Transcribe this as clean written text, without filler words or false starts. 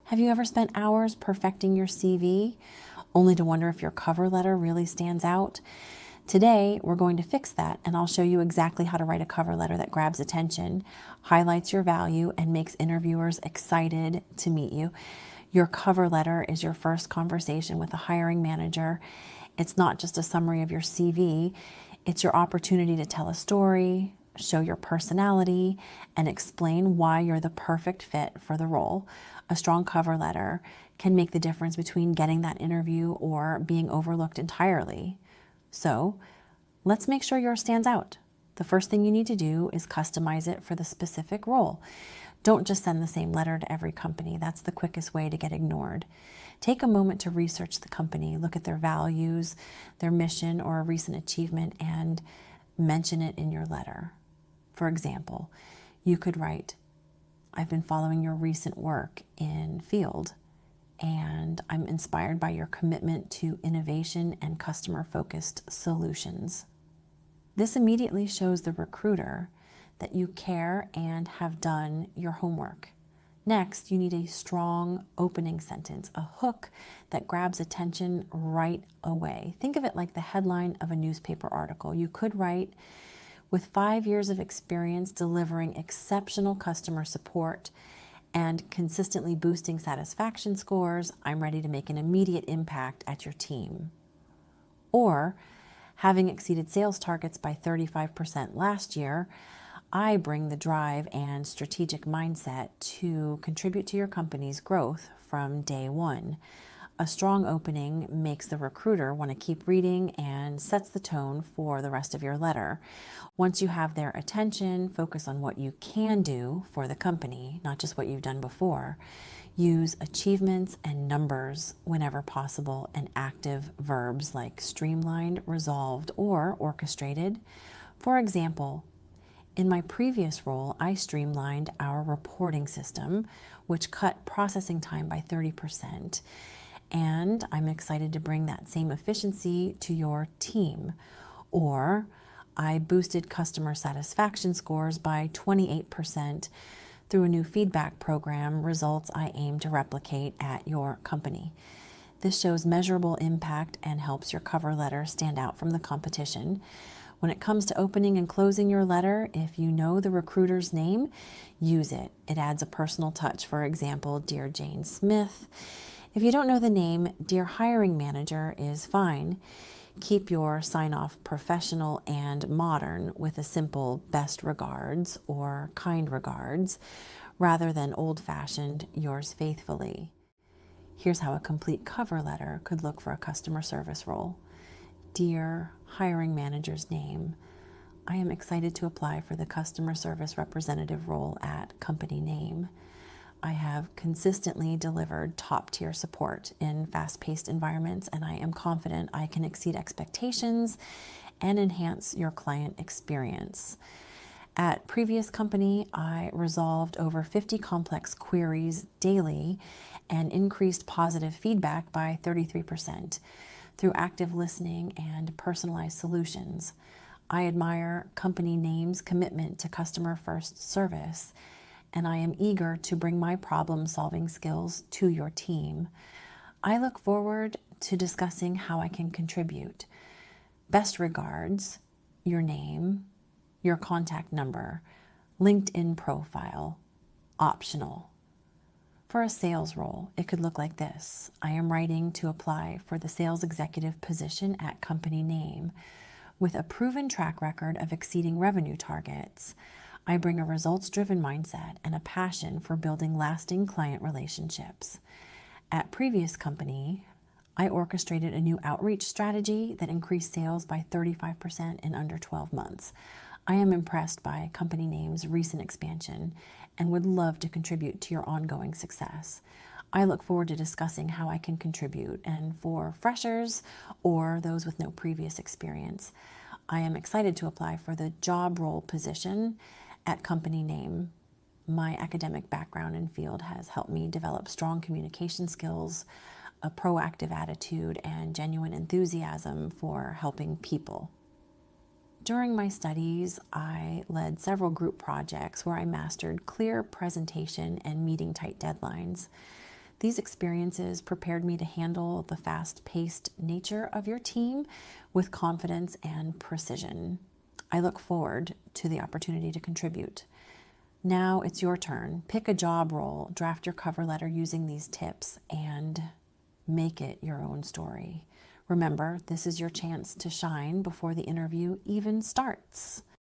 Have you ever spent hours perfecting your CV, only to wonder if your cover letter really stands out? Today, we're going to fix that, and I'll show you exactly how to write a cover letter that grabs attention, highlights your value, and makes interviewers excited to meet you. Your cover letter is your first conversation with a hiring manager. It's not just a summary of your CV, it's your opportunity to tell a story, show your personality, and explain why you're the perfect fit for the role. A strong cover letter can make the difference between getting that interview or being overlooked entirely. So, let's make sure yours stands out. The first thing you need to do is customize it for the specific role. Don't just send the same letter to every company. That's the quickest way to get ignored. Take a moment to research the company, look at their values, their mission, or a recent achievement, and mention it in your letter. For example, you could write, "I've been following your recent work in field, and I'm inspired by your commitment to innovation and customer-focused solutions." This immediately shows the recruiter that you care and have done your homework. Next, you need a strong opening sentence, a hook that grabs attention right away. Think of it like the headline of a newspaper article. You could write, "With 5 years of experience delivering exceptional customer support and consistently boosting satisfaction scores, I'm ready to make an immediate impact at your team." Or, "Having exceeded sales targets by 35% last year, I bring the drive and strategic mindset to contribute to your company's growth from day one." A strong opening makes the recruiter want to keep reading and sets the tone for the rest of your letter. Once you have their attention, focus on what you can do for the company, not just what you've done before. Use achievements and numbers whenever possible, and active verbs like streamlined, resolved, or orchestrated. For example, "In my previous role, I streamlined our reporting system, which cut processing time by 30%. And I'm excited to bring that same efficiency to your team." Or, "I boosted customer satisfaction scores by 28% through a new feedback program, results I aim to replicate at your company." This shows measurable impact and helps your cover letter stand out from the competition. When it comes to opening and closing your letter, if you know the recruiter's name, use it. It adds a personal touch. For example, "Dear Jane Smith." If you don't know the name, "Dear Hiring Manager" is fine. Keep your sign-off professional and modern with a simple "best regards" or "kind regards," rather than old-fashioned "yours faithfully." Here's how a complete cover letter could look for a customer service role. "Dear Hiring Manager's name, I am excited to apply for the customer service representative role at company name. I have consistently delivered top-tier support in fast-paced environments, and I am confident I can exceed expectations and enhance your client experience. At previous company, I resolved over 50 complex queries daily and increased positive feedback by 33% through active listening and personalized solutions. I admire company name's commitment to customer-first service, and I am eager to bring my problem-solving skills to your team. I look forward to discussing how I can contribute. Best regards," your name, your contact number, LinkedIn profile, optional. For a sales role, it could look like this. "I am writing to apply for the sales executive position at company name. With a proven track record of exceeding revenue targets, I bring a results-driven mindset and a passion for building lasting client relationships. At previous company, I orchestrated a new outreach strategy that increased sales by 35% in under 12 months. I am impressed by company name's recent expansion and would love to contribute to your ongoing success. I look forward to discussing how I can contribute, and for freshers or those with no previous experience, I am excited to apply for the job role position at company name. My academic background and field has helped me develop strong communication skills, a proactive attitude, and genuine enthusiasm for helping people. During my studies, I led several group projects where I mastered clear presentation and meeting tight deadlines. These experiences prepared me to handle the fast-paced nature of your team with confidence and precision. I look forward to the opportunity to contribute. Now it's your turn. Pick a job role, draft your cover letter using these tips, and make it your own story. Remember, this is your chance to shine before the interview even starts.